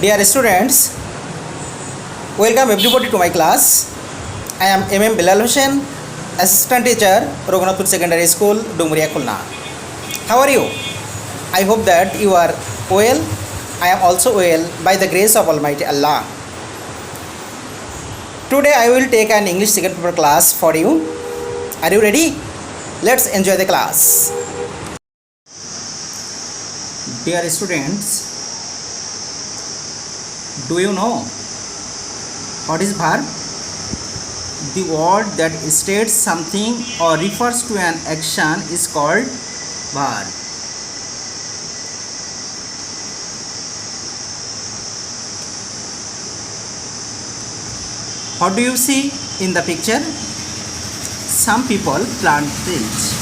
Dear students, welcome everybody to my class. I am M.M.Billal, assistant teacher, Raghunathpur Secondary School, Dumuria, Khulna. How are you? I hope that you are well. I am also well by the grace of Almighty Allah. Today I will take an English second paper class for you. Are you ready? Let's enjoy the class. Dear students, do you know what is verb? The word that states something or refers to an action is called verb. What do you see in the picture? Some people plant trees.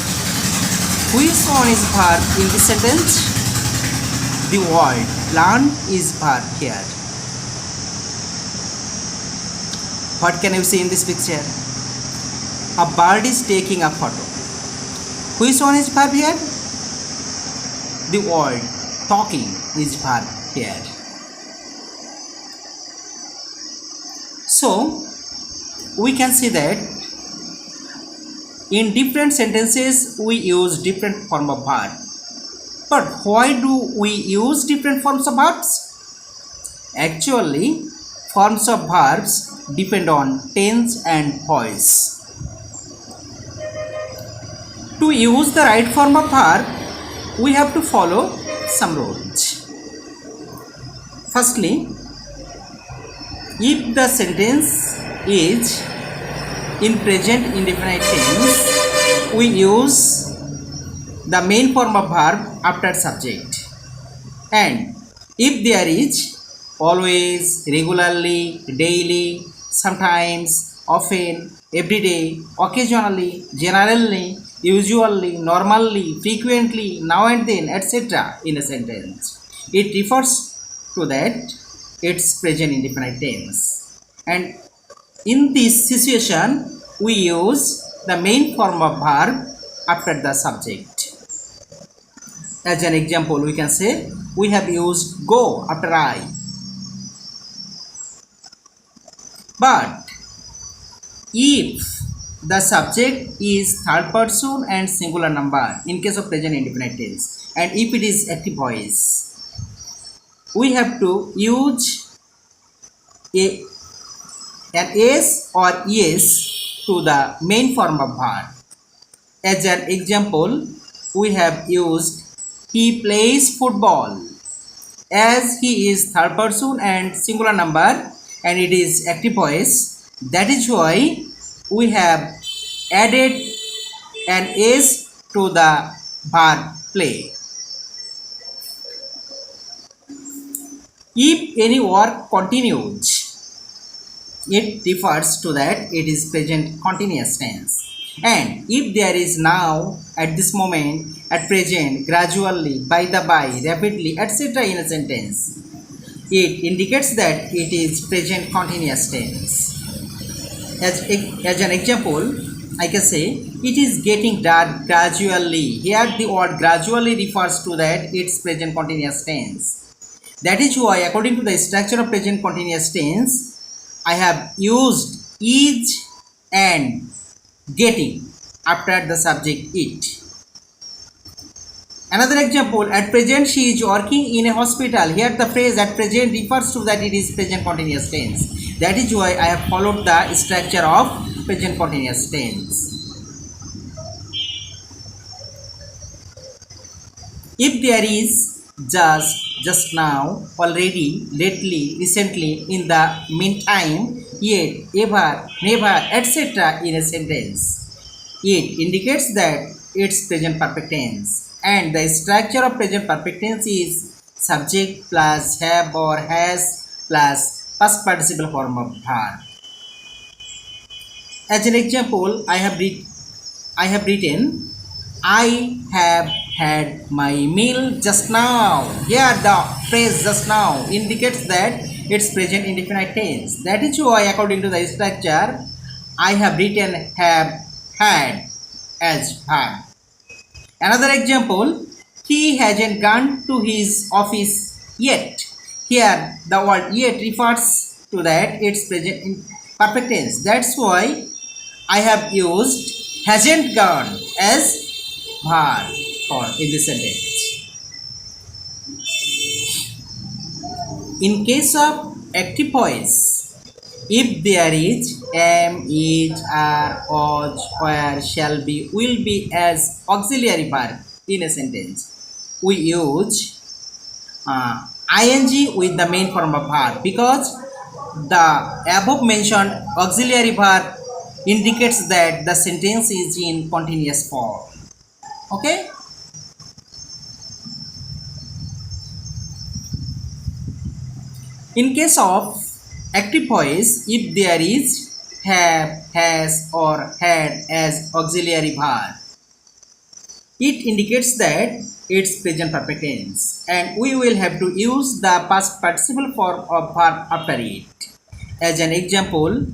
Which one is verb in this sentence? The word plant is verb here. What can you see in this picture? A bird is taking a photo. Which one is verb here? The word talking is verb here. So, we can see that in different sentences we use different form of verb. But why do we use different forms of verbs? Actually, forms of verbs depend on tense and voice. To use the right form of verb, we have to follow some rules. Firstly, if the sentence is in present indefinite tense, we use the main form of verb after subject. And if there is always, regularly, daily, sometimes, often, every day, occasionally, generally, usually, normally, frequently, now and then, etc. in a sentence, it refers to that its present indefinite tense. And in this situation, we use the main form of verb after the subject. As an example, we can say we have used go after I. But if the subject is third person and singular number in case of present indefinite tense, and if it is active voice, we have to use an s or es to the main form of verb. As an example, we have used he plays football. As he is third person and singular number and it is active voice, that is why we have added an s to the verb play. If any work continues, it refers to that it is present continuous tense. And if there is now, at this moment, at present, gradually, by the by, rapidly, etc. in a sentence, it indicates that it is present continuous tense. As an example, I can say it is getting dark gradually. Here the word gradually refers to that its present continuous tense. That is why, according to the structure of present continuous tense, I have used is and getting after the subject it. Another example, at present she is working in a hospital. Here the phrase at present refers to that it is present continuous tense. That is why I have followed the structure of present continuous tense. If there is just now, already, lately, recently, in the meantime, yet, ever, never, etc. in a sentence, it indicates that it's present perfect tense. And the structure of present perfect tense is subject plus have or has plus past participle form of verb. As an example, I have written I have had my meal just now. Here the phrase just now indicates that it's present indefinite tense. That is why, according to the structure, I have written have had as verb. Another example, he hasn't gone to his office yet. here the word yet refers to that it's present in perfect tense. That's why I have used hasn't gone as verb for in this sentence. In case of active voice, if there is am, is, are, was, were, shall be, will be as auxiliary verb in a sentence, we use ing with the main form of verb, because the above mentioned auxiliary verb indicates that the sentence is in continuous form. Okay. In case of active voice, if there is have, has, or had as auxiliary verb, it indicates that it's present perfect tense, and we will have to use the past participle form of verb after it. As an example,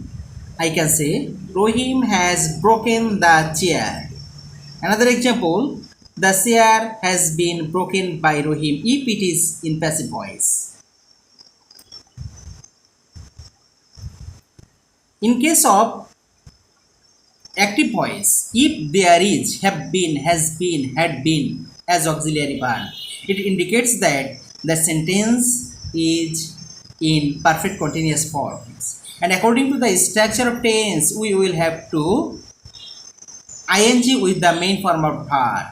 I can say Rohim has broken the chair. Another example, the chair has been broken by Rohim if it is in passive voice. In case of active voice, if there is, have been, has been, had been as auxiliary verb, it indicates that the sentence is in perfect continuous forms. And according to the structure of tense, we will have to ing with the main form of verb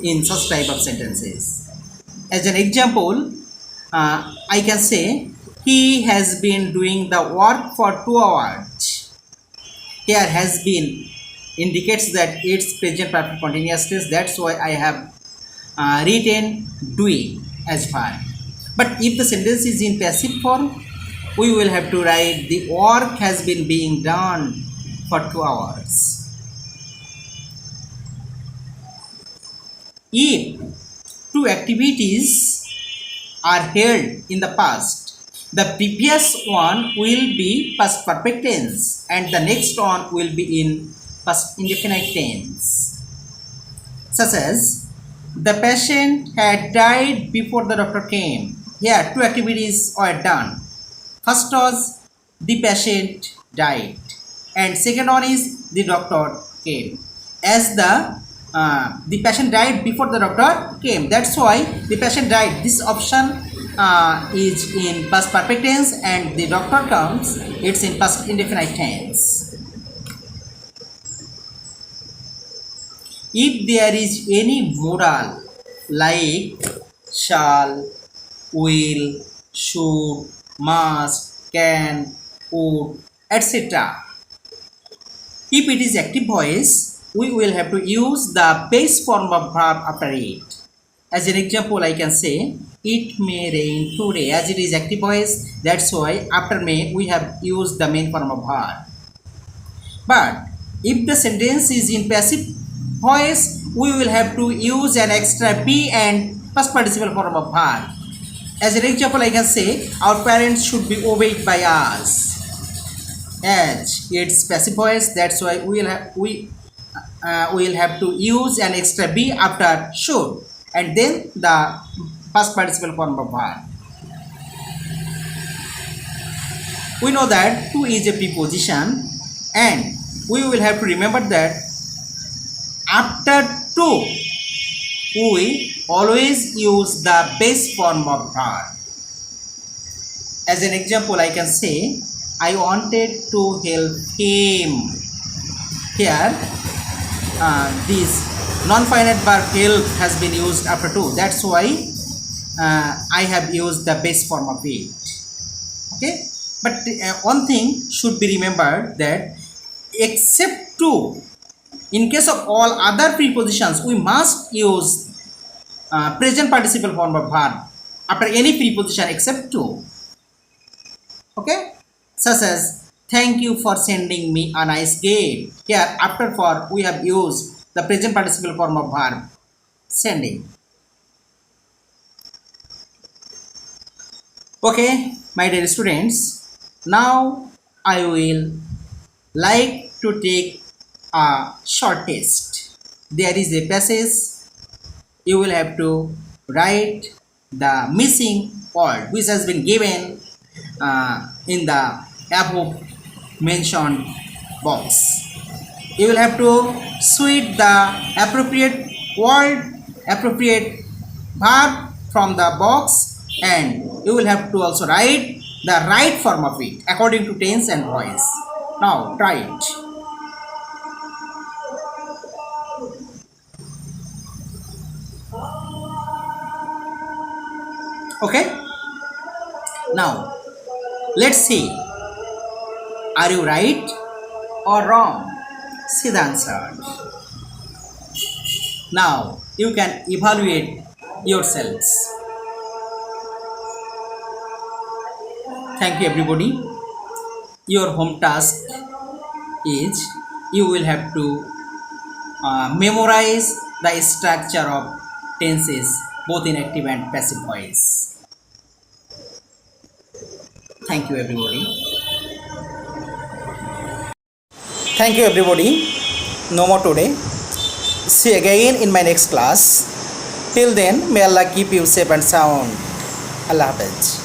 in such type of sentences. As an example, I can say he has been doing the work for 2 hours. Here has been indicates that it's present perfect continuous tense. That's why I have written doing as verb. But if the sentence is in passive form, we will have to write the work has been being done for 2 hours. If two activities are held in the past, the previous one will be past perfect tense and the next one will be in past indefinite tense. Such as, the patient had died before the doctor came. Here two activities were done. First was the patient died and second one is the doctor came. As the patient died before the doctor came, that's why the patient died. This option is in past perfect tense and the doctor comes, it's in past indefinite tense. If there is any modal like shall, will, should, must, can, would, etc., if it is active voice, we will have to use the base form of verb after it. As an example, I can say it may rain today. As it is active voice, that's why after may we have used the main form of verb. But if the sentence is in passive voice, we will have to use an extra be and past participle form of verb. As an example, I can say our parents should be obeyed by us. As it's passive voice, that's why we will have to use an extra be after should and then the past participle form of verb. We know that to is a preposition and we will have to remember that after to we always use the base form of verb. As an example, I can say I wanted to help him. Here this non-finite verb help has been used after to. That's why I have used the base form of it. Okay, but one thing should be remembered that except to, in case of all other prepositions, we must use present participle form of verb after any preposition except to. Okay, such as thank you for sending me a nice gift. Here after for we have used the present participle form of verb sending. Okay, my dear students, now I will like to take a short test. There is a passage. You will have to write the missing word which has been given in the above mentioned box. You will have to switch the appropriate word, appropriate verb from the box, and you will have to also write the right form of it according to tense and voice. Now try it. Okay, now let's see, are you right or wrong? See the answer. Now you can evaluate yourselves. Thank you everybody. Your home task is you will have to memorize the structure of tenses both in active and passive voice. Thank you everybody. Thank you everybody. No more today. See you again in my next class. Till then, may Allah keep you safe and sound. Allah Hafiz.